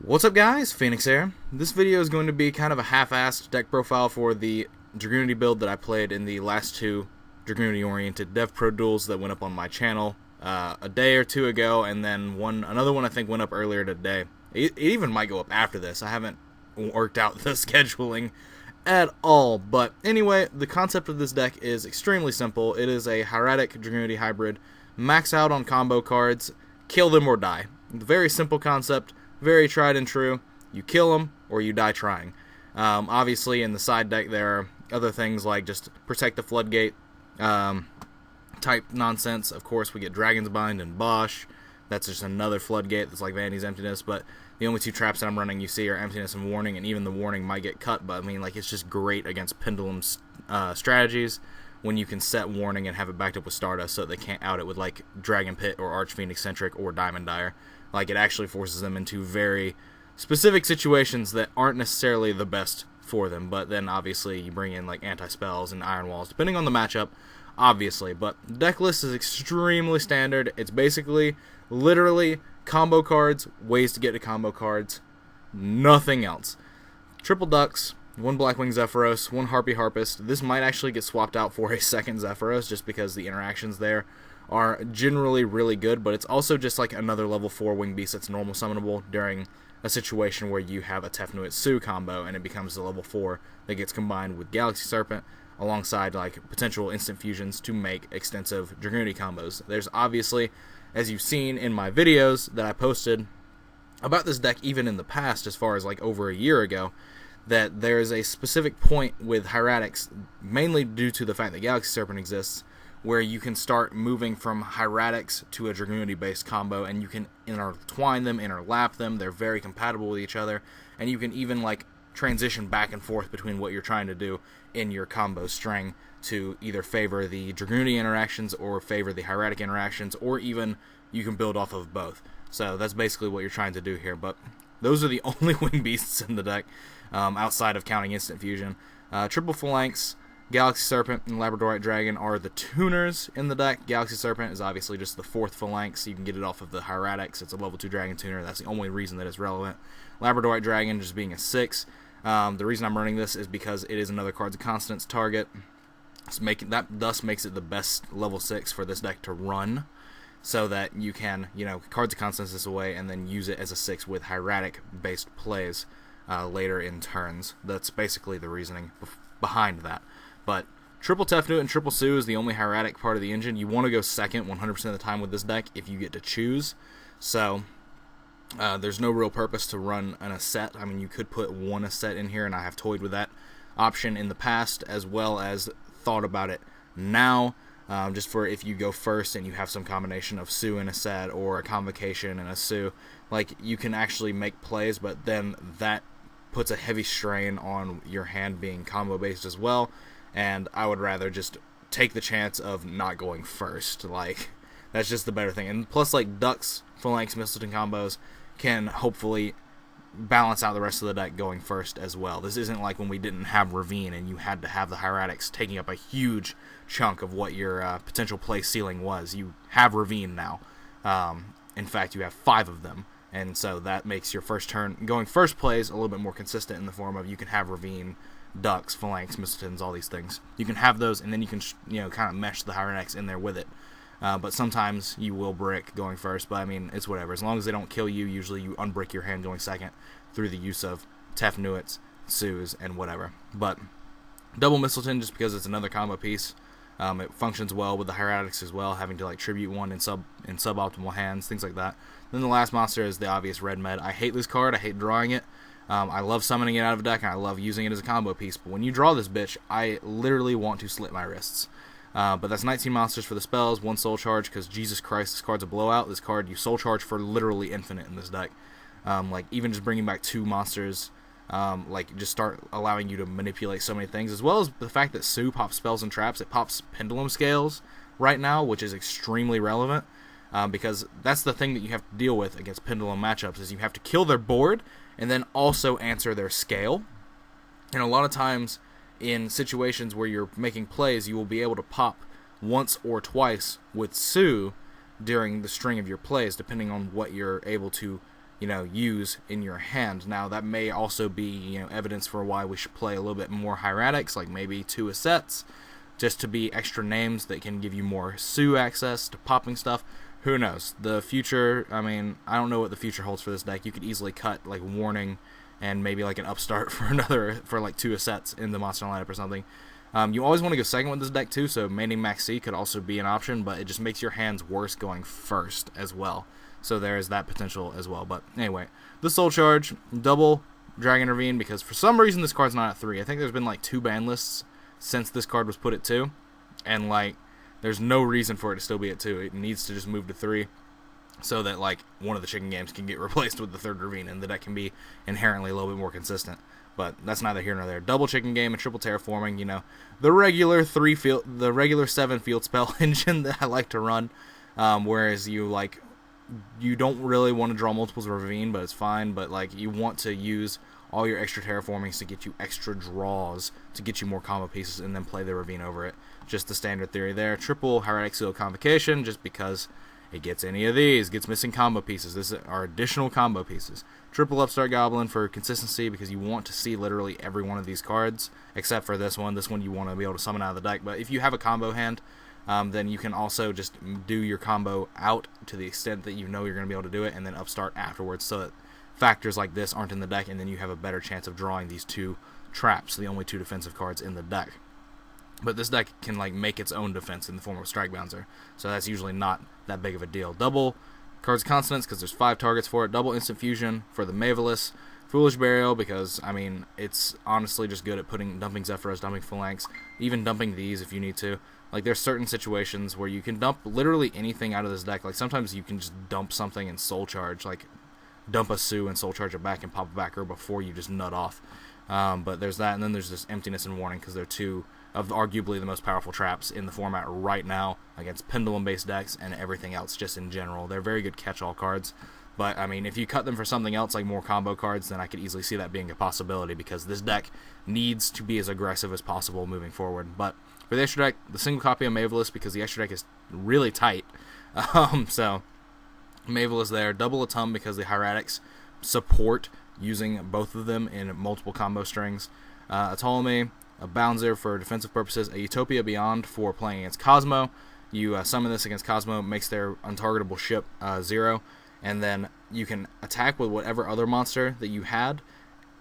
What's up guys, Phoenix here. This video is going to be kind of a half-assed deck profile for the Dragunity build that I played in the last two Dragunity-oriented DEVpro duels that went up on my channel a day or two ago, and then another one I think went up earlier today. It even might go up after this. I haven't worked out the scheduling at all, but anyway, the concept of this deck is extremely simple. It is a Hieratic Dragunity hybrid, max out on combo cards, kill them or die. Very simple concept. Very tried and true. You kill them or you die trying. Obviously, in the side deck, there are other things like just protect the floodgate type nonsense. Of course, we get Dragon's Bind and Bosch. That's just another floodgate that's like Vandy's Emptiness. But the only two traps that I'm running you see are Emptiness and Warning, and even the Warning might get cut. But I mean, like, it's just great against Pendulum strategies when you can set Warning and have it backed up with Stardust so that they can't out it with like Dragon Pit or Arch Phoenix Centric or Diamond Dire. Like, it actually forces them into very specific situations that aren't necessarily the best for them. But then, obviously, you bring in, like, anti-spells and Iron Walls, depending on the matchup, obviously. But the deck list is extremely standard. It's basically, literally, combo cards, ways to get to combo cards, nothing else. Triple Ducks, one Blackwing Zephyros, one Harpy Harpist. This might actually get swapped out for a second Zephyros, just because the interactions there are generally really good, but it's also just like another level 4 Wing Beast that's normal summonable during a situation where you have a Tefnuit Sue combo and it becomes the level 4 that gets combined with Galaxy Serpent alongside like potential instant fusions to make extensive Dragunity combos. There's obviously, as you've seen in my videos that I posted about this deck even in the past, as far as like over a year ago, that there is a specific point with Hieratics, mainly due to the fact that Galaxy Serpent exists, where you can start moving from Hieratics to a Dragunity-based combo, and you can intertwine them, interlap them. They're very compatible with each other, and you can even like transition back and forth between what you're trying to do in your combo string to either favor the Dragunity interactions or favor the Hieratic interactions, or even you can build off of both. So that's basically what you're trying to do here. But those are the only Wing Beasts in the deck, outside of counting Instant Fusion. Triple Phalanx, Galaxy Serpent, and Labradorite Dragon are the tuners in the deck. Galaxy Serpent is obviously just the 4th Phalanx. You can get it off of the Hieratics. It's a level 2 Dragon tuner. That's the only reason that it's relevant. Labradorite Dragon just being a 6. The reason I'm running this is because it is another Cards of Constance target. That thus makes it the best level 6 for this deck to run, so that you can, Cards of Constance this away and then use it as a 6 with Hieratic-based plays later in turns. That's basically the reasoning behind that. But Triple Tefnut and Triple Sue is the only Hieratic part of the engine. You want to go second 100% of the time with this deck if you get to choose. So there's no real purpose to run an Asset. I mean, you could put one Asset in here, and I have toyed with that option in the past, as well as thought about it now, just for if you go first and you have some combination of Sue and Asset, or a Convocation and a Sue. Like, you can actually make plays, but then that puts a heavy strain on your hand being combo-based as well. And I would rather just take the chance of not going first. Like, that's just the better thing. And plus, like, Ducks, Phalanx, Mistleton combos can hopefully balance out the rest of the deck going first as well. This isn't like when we didn't have Ravine and you had to have the Hieratics taking up a huge chunk of what your potential play ceiling was. You have Ravine now. In fact, you have 5 of them. And so that makes your first turn going first plays a little bit more consistent in the form of you can have Ravine, Ducks, Phalanx, Mistletons, all these things. You can have those, and then you can kind of mesh the Hieratics in there with it. But sometimes you will brick going first, but I mean, it's whatever. As long as they don't kill you, usually you unbrick your hand going second through the use of Tefnuits, Sues, and whatever. But Double Mistleton, just because it's another combo piece. It functions well with the Hieratics as well, having to like tribute one in suboptimal hands, things like that. Then the last monster is the obvious Red Med. I hate this card. I hate drawing it. I love summoning it out of a deck, and I love using it as a combo piece. But when you draw this bitch, I literally want to slit my wrists. But that's 19 monsters for the spells, 1 soul charge, because Jesus Christ, this card's a blowout. This card, you soul charge for literally infinite in this deck. Like, even just bringing back 2 monsters, like, just start allowing you to manipulate so many things, as well as the fact that Sue pops spells and traps. It pops Pendulum Scales right now, which is extremely relevant, because that's the thing that you have to deal with against Pendulum matchups, is you have to kill their board, and then also answer their scale. And a lot of times, in situations where you're making plays, you will be able to pop once or twice with Sue during the string of your plays, depending on what you're able to use in your hand. Now, that may also be, evidence for why we should play a little bit more Hieratics, like maybe 2 Assets, just to be extra names that can give you more Sue access to popping stuff. Who knows? The future, I don't know what the future holds for this deck. You could easily cut, like, Warning and maybe, like, an Upstart for like, 2 Assets in the monster lineup or something. You always want to go second with this deck, too, so maining Max C could also be an option, but it just makes your hands worse going first as well. So there's that potential as well. But anyway, the Soul Charge, double Dragon Ravine, because for some reason this card's not at 3. I think there's been, like, 2 ban lists since this card was put at 2, and, like, there's no reason for it to still be at 2. It needs to just move to 3 so that, like, one of the chicken games can get replaced with the 3rd Ravine, and the deck can be inherently a little bit more consistent. But that's neither here nor there. Double chicken game and triple terraforming, the regular 7 field spell engine that I like to run, whereas you don't really want to draw multiples of Ravine, but it's fine, but like you want to use all your extra terraformings to get you extra draws, to get you more combo pieces, and then play the Ravine over it. Just the standard theory there. Triple Hieratic Seal Convocation, just because it gets any of these, gets missing combo pieces. This are additional combo pieces. Triple Upstart Goblin for consistency, because you want to see literally every one of these cards, except for this one. This one you want to be able to summon out of the deck, but if you have a combo hand, then you can also just do your combo out to the extent that you're going to be able to do it, and then Upstart afterwards, so that factors like this aren't in the deck, and then you have a better chance of drawing these 2 traps, the only 2 defensive cards in the deck. But this deck can like make its own defense in the form of Strike Bouncer, so that's usually not that big of a deal. Double Cards Consonants, because there's 5 targets for it. Double Instant Fusion for the Maveless. Foolish Burial, because, it's honestly just good at dumping Zephyros, dumping Phalanx, even dumping these if you need to. Like, there's certain situations where you can dump literally anything out of this deck. Like, sometimes you can just dump something and Soul Charge, like, dump a Sue and Soul Charge it back and pop it back, or before you just nut off. But there's that, and then there's this Emptiness and Warning, because they're 2 of arguably the most powerful traps in the format right now against Pendulum-based decks and everything else just in general. They're very good catch-all cards. But, if you cut them for something else, like more combo cards, then I could easily see that being a possibility, because this deck needs to be as aggressive as possible moving forward. But for the extra deck, the single copy of Maveless, because the extra deck is really tight. So, Maveless there. Double Atum, because the Hieratics support using both of them in multiple combo strings. A Ptolemy, a Bouncer for defensive purposes, a Utopia Beyond for playing against Cosmo. You summon this against Cosmo, makes their untargetable ship 0. And then you can attack with whatever other monster that you had.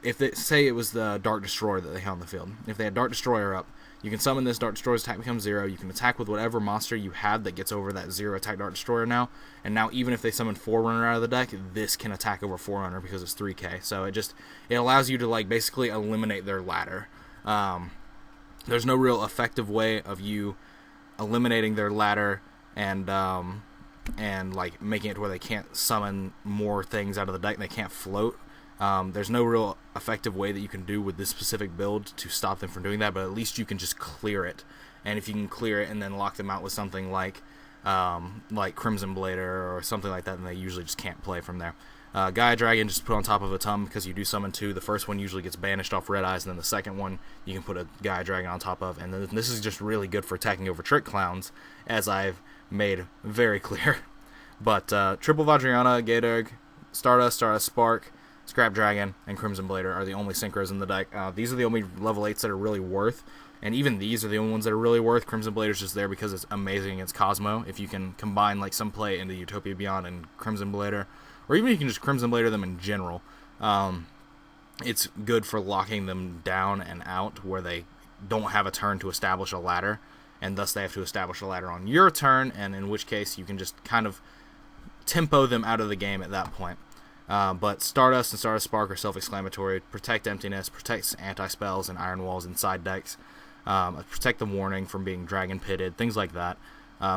If they say it was the Dark Destroyer that they had on the field, if they had Dark Destroyer up, you can summon this. Dark Destroyer's attack becomes 0. You can attack with whatever monster you had that gets over that 0 attack Dark Destroyer now. And now even if they summon Forerunner out of the deck, this can attack over Forerunner because it's 3k. So it allows you to like basically eliminate their ladder. There's no real effective way of you eliminating their ladder and like making it to where they can't summon more things out of the deck and they can't float. There's no real effective way that you can do with this specific build to stop them from doing that, but at least you can just clear it. And if you can clear it and then lock them out with something like Crimson Blader or something like that, then they usually just can't play from there. Gaia Dragon, just put on top of a Tum, because you do summon 2. The first one usually gets banished off Red Eyes, and then the second one you can put a Gaia Dragon on top of. And then this is just really good for attacking over Trick Clowns, as I've made very clear. But Triple Vajrayana, Gatorg, Stardust, Spark, Scrap Dragon, and Crimson Blader are the only synchros in the deck. These are the only level 8s that are really worth, and even these are the only ones that are really worth. Crimson Blader's just there because it's amazing against Cosmo. If you can combine like some play into Utopia Beyond and Crimson Blader, or even you can just Crimson Blader them in general, it's good for locking them down and out where they don't have a turn to establish a ladder, and thus they have to establish a ladder on your turn, and in which case you can just kind of tempo them out of the game at that point. But Stardust and Stardust Spark are self-exclamatory. Protect Emptiness, protects anti-spells and Iron Walls inside decks. Protect the Warning from being Dragon Pitted, things like that.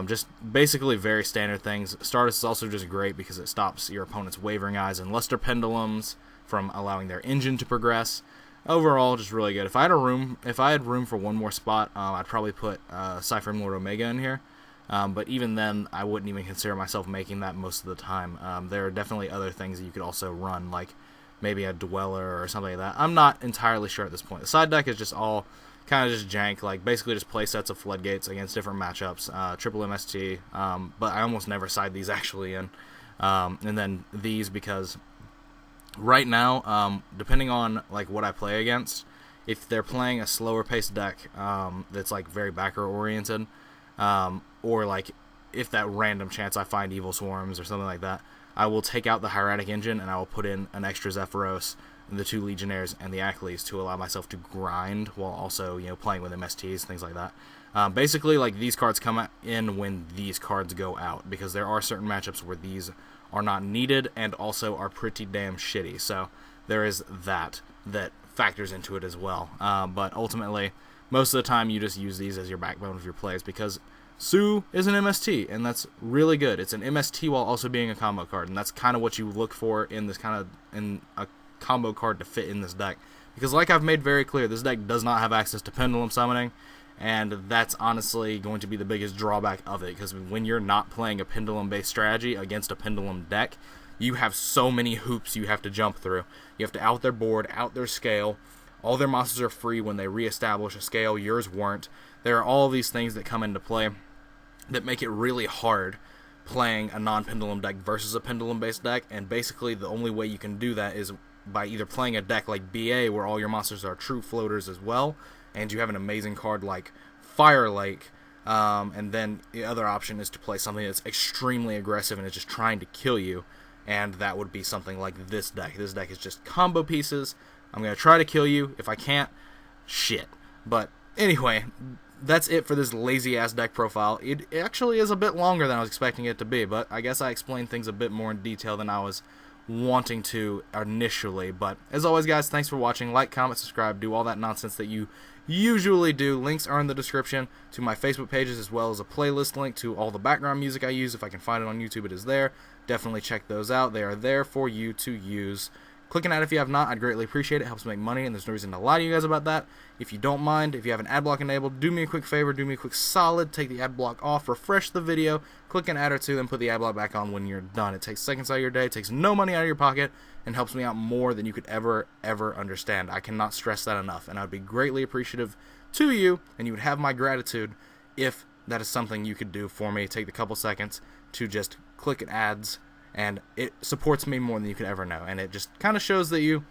Just basically very standard things. Stardust is also just great because it stops your opponent's Wavering Eyes and Luster Pendulums from allowing their engine to progress. Overall, just really good. If I had room for one more spot, I'd probably put Cypher Lord Omega in here. But even then, I wouldn't even consider myself making that most of the time. There are definitely other things that you could also run, like maybe a Dweller or something like that. I'm not entirely sure at this point. The side deck is just all kind of just jank, like basically just play sets of Floodgates against different matchups, triple MST, but I almost never side these actually in. And then these, because Right now, depending on like what I play against, if they're playing a slower paced deck that's like very backer oriented, or like if that random chance I find Evil Swarms or something like that, I will take out the Hieratic engine and I will put in an extra Zephyros, the 2 Legionnaires, and the Achilles to allow myself to grind while also, you know, playing with MSTs, things like that. Basically, like, these cards come in when these cards go out, because there are certain matchups where these are not needed and also are pretty damn shitty. So there is that factors into it as well. But ultimately, most of the time you just use these as your backbone of your plays, because Sue is an MST, and that's really good. It's an MST while also being a combo card, and that's kind of what you look for in this in a combo card to fit in this deck. Because like I've made very clear, this deck does not have access to Pendulum Summoning, and that's honestly going to be the biggest drawback of it, because when you're not playing a Pendulum-based strategy against a Pendulum deck, you have so many hoops you have to jump through. You have to out their board, out their scale. All their monsters are free when they reestablish a scale. Yours weren't. There are all these things that come into play that make it really hard playing a non-Pendulum deck versus a Pendulum-based deck, and basically the only way you can do that is by either playing a deck like BA, where all your monsters are true floaters as well, and you have an amazing card like Fire Lake, and then the other option is to play something that's extremely aggressive and is just trying to kill you, and that would be something like this deck. This deck is just combo pieces. I'm going to try to kill you. If I can't, shit. But anyway, that's it for this lazy-ass deck profile. It actually is a bit longer than I was expecting it to be, but I guess I explained things a bit more in detail than I was wanting to initially. But as always, guys, thanks for watching. Like, comment, subscribe, do all that nonsense that you usually do. Links are in the description to my Facebook pages, as well as a playlist link to all the background music I use. If I can find it on YouTube, it is there. Definitely check those out. They are there for you to use. Clicking at it if you have not, I'd greatly appreciate it. It helps make money, and there's no reason to lie to you guys about that. If you don't mind, if you have an ad block enabled, do me a quick favor, do me a quick solid, take the ad block off, refresh the video, click an ad or two, then put the ad block back on when you're done. It takes seconds out of your day, it takes no money out of your pocket, and helps me out more than you could ever understand. I cannot stress that enough, and I would be greatly appreciative to you, and you would have my gratitude if that is something you could do for me. Take the couple seconds to just click at ads, and it supports me more than you could ever know, and it just kind of shows that you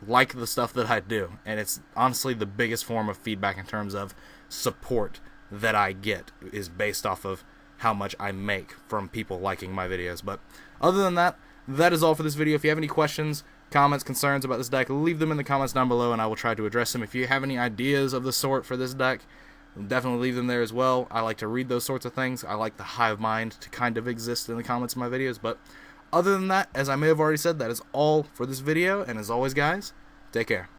like the stuff that I do, and it's honestly the biggest form of feedback in terms of support that I get is based off of how much I make from people liking my videos. But other than that, that is all for this video. If you have any questions, comments, concerns about this deck, leave them in the comments down below, and I will try to address them. If you have any ideas of the sort for this deck, definitely leave them there as well. I like to read those sorts of things. I like the hive mind to kind of exist in the comments of my videos. But other than that, as I may have already said, that is all for this video, and as always, guys, take care.